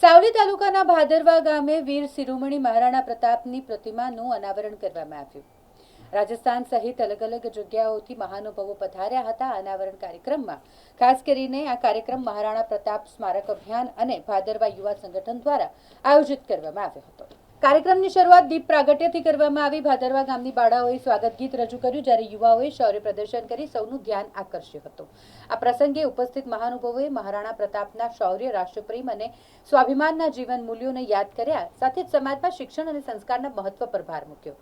સાવલી તાલુકાના ભાદરવા ગામે વીર શિરોમણી મહારાણા પ્રતાપની પ્રતિમાનું અનાવરણ કરવામાં આવ્યું. રાજસ્થાન સહિત અલગ અલગ જગ્યાઓથી મહાનુભાવો પધાર્યા હતા. અનાવરણ કાર્યક્રમમાં ખાસ કરીને આ કાર્યક્રમ મહારાણા પ્રતાપ સ્મારક અભિયાન અને ભાદરવા યુવા સંગઠન દ્વારા આયોજિત કરવામાં આવ્યો હતો. કાર્યક્રમની શરૂઆત દીપ પ્રાગટ્યથી કરવામાં આવી. ભાદરવા ગામની બાળાઓએ સ્વાગત ગીત રજૂ કર્યું, જ્યારે યુવાઓએ શૌર્ય પ્રદર્શન કરી સૌનું ધ્યાન આકર્ષ્યું હતું. આ પ્રસંગે ઉપસ્થિત મહાનુભાવોએ મહારાણા પ્રતાપના શૌર્ય, રાષ્ટ્રપ્રેમ અને સ્વાભિમાનના જીવન મૂલ્યોને યાદ કર્યા, સાથે જ સમાજમાં શિક્ષણ અને સંસ્કારના મહત્વ પર ભાર મૂક્યો.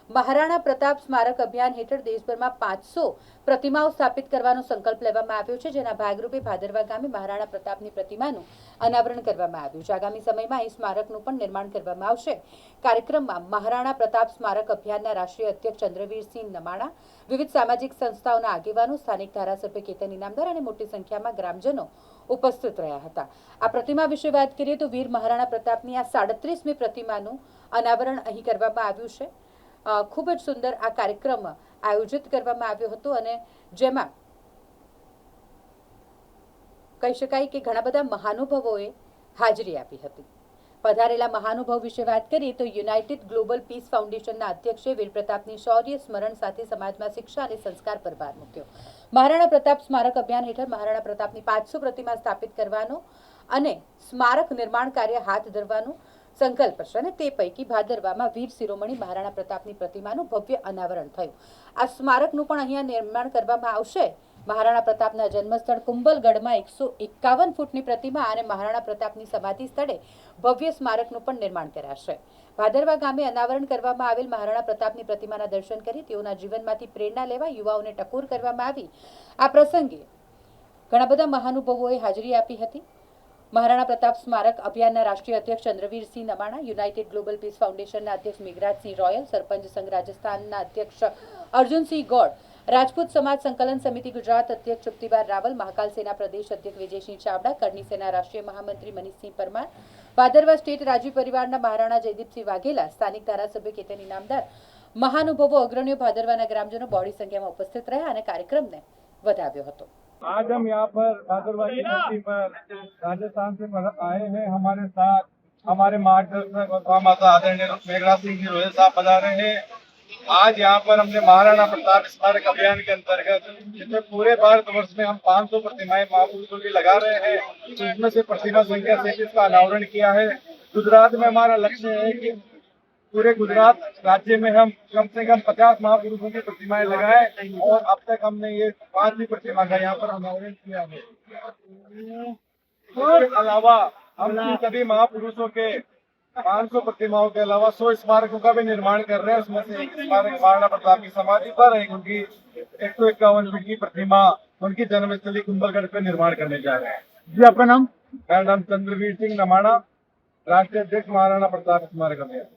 મહારાણા પ્રતાપ સ્મારક અભિયાન હેઠળ દેશભરમાં 500 પ્રતિમાઓ સ્થાપિત કરવાનો સંકલ્પ લેવામાં આવ્યો છે, જેના ભાગરૂપે ભાદરવા ગામે મહારાણા પ્રતાપની પ્રતિમાનું અનાવરણ કરવામાં આવ્યું છે. આગામી સમયમાં અહીં સ્મારકનું પણ નિર્માણ કરવામાં આવશે. કાર્યક્રમમાં મહારાણા પ્રતાપ સ્મારક અભિયાનના રાષ્ટ્રીય અધ્યક્ષ ચંદ્રવીરસિંહ નમાણા, વિવિધ સામાજિક સંસ્થાઓના આગેવાનો, સ્થાનિક ધારાસભ્ય કેતન ઇનામદાર અને મોટી સંખ્યામાં ગ્રામજનો ઉપસ્થિત રહ્યા હતા. આ પ્રતિમા વિશે વાત કરીએ તો વીર મહારાણા પ્રતાપની આ 37મી પ્રતિમાનું અનાવરણ અહીં કરવામાં આવ્યું છે. ખૂબ જ સુંદર આ કાર્યક્રમ આયોજિત કરવામાં આવ્યો હતો અને જેમાં કહી શકાય કે ઘણા બધા મહાનુભાવોએ હાજરી આપી હતી. પધારેલા મહાનુભાવ વિશે વાત કરીએ તો યુનાઇટેડ ગ્લોબલ પીસ ફાઉન્ડેશનના અધ્યક્ષે વીર પ્રતાપની શૌર્ય સ્મરણ સાથે સમાજમાં શિક્ષા અને સંસ્કાર પર ભાર મૂક્યો. મહારાણા પ્રતાપ સ્મારક અભિયાન હેઠળ મહારાણા પ્રતાપની 500 પ્રતિમા સ્થાપિત કરવાનો અને સ્મારક નિર્માણ કાર્ય હાથ ધરવાનું સંકલ્પ છે અને તે પૈકી ભાદરવામાં વીર શિરોમણી મહારાણા પ્રતાપની પ્રતિમાનું ભવ્ય અનાવરણ થયું. આ સ્મારકનું પણ અહીંયા નિર્માણ કરવામાં આવશે. મહારાણા પ્રતાપના જન્મસ્થળ કુંભલગઢમાં 151 ફૂટની પ્રતિમા અને મહારાણા પ્રતાપની સમાધિ સ્થળે ભવ્ય સ્મારકનું પણ નિર્માણ કરાશે. ભાદરવા ગામે અનાવરણ કરવામાં આવેલ મહારાણા પ્રતાપની પ્રતિમાના દર્શન કરી તેઓના જીવનમાંથી પ્રેરણા લેવા યુવાઓને ટકોર કરવામાં આવી. આ પ્રસંગે ઘણા બધા મહાનુભાવોએ હાજરી આપી હતી. મહારાણા પ્રતાપ સ્મારક અભિયાનના રાષ્ટ્રીય અધ્યક્ષ ચંદ્રવીરસિંહ નમાણા, યુનાઇટેડ ગ્લોબલ પીસ ફાઉન્ડેશનના અધ્યક્ષ મેઘરાજસિંહ રોયલ, સરપંચ સંઘ રાજસ્થાનના અધ્યક્ષ અર્જુનસિંહ ગોડ, રાજપૂત સમાજ સંકલન સમિતિ ગુજરાત અધ્યક્ષ તૃપ્તિબાર રાવલ, મહાકાલ સેના પ્રદેશ અધ્યક્ષ વિજયસિંહ ચાવડા, કરણી સેના રાષ્ટ્રીય મહામંત્રી મનીષસિંહ પરમાર, ભાદરવા સ્ટેટ રાજીવ પરિવારના મહારાણા જયદીપસિંહ વાઘેલા, સ્થાનિક ધારાસભ્ય કેતન ઇનામદાર, મહાનુભાવો, અગ્રણીઓ, ભાદરવાના ગ્રામજનો બહોળી સંખ્યામાં ઉપસ્થિત રહ્યા અને કાર્યક્રમને વધાવ્યો હતો. आज हम यहाँ पर भादरवा की धरती पर राजस्थान से आए हैं. हमारे साथ हमारे मार्गदर्शक और माता आदरणीय मेघराज सिंह जी रोयल साहब पधारे हैं. आज यहाँ पर हमने महाराणा प्रताप स्मारक अभियान के अंतर्गत जिसमें पूरे भारतवर्ष में हम 500 प्रतिमाएं महापुरुषों की लगा रहे हैं, उसमें से प्रतिमा संख्या 37 का अनावरण किया है. गुजरात में हमारा लक्ष्य है कि पूरे गुजरात राज्य में हम कम से कम 50 महापुरुषों की प्रतिमाएं लगाएं और अब तक हमने ये 5वीं प्रतिमा का यहाँ पर अनावरण किया है. इसके अलावा हम सभी महापुरुषों के 500 प्रतिमाओं के अलावा 100 स्मारकों का भी निर्माण कर रहे हैं. उसमें से एक स्मारक महाराणा प्रताप की समाधि पर, एक उनकी 151 फीट की प्रतिमा उनकी जन्मस्थली कुंभलगढ़ पे निर्माण करने जा रहे हैं. जी, आपका नाम? मेरा नाम चंद्रवीर सिंह नमाणा, राष्ट्रीय अध्यक्ष महाराणा प्रताप स्मारक अभियान.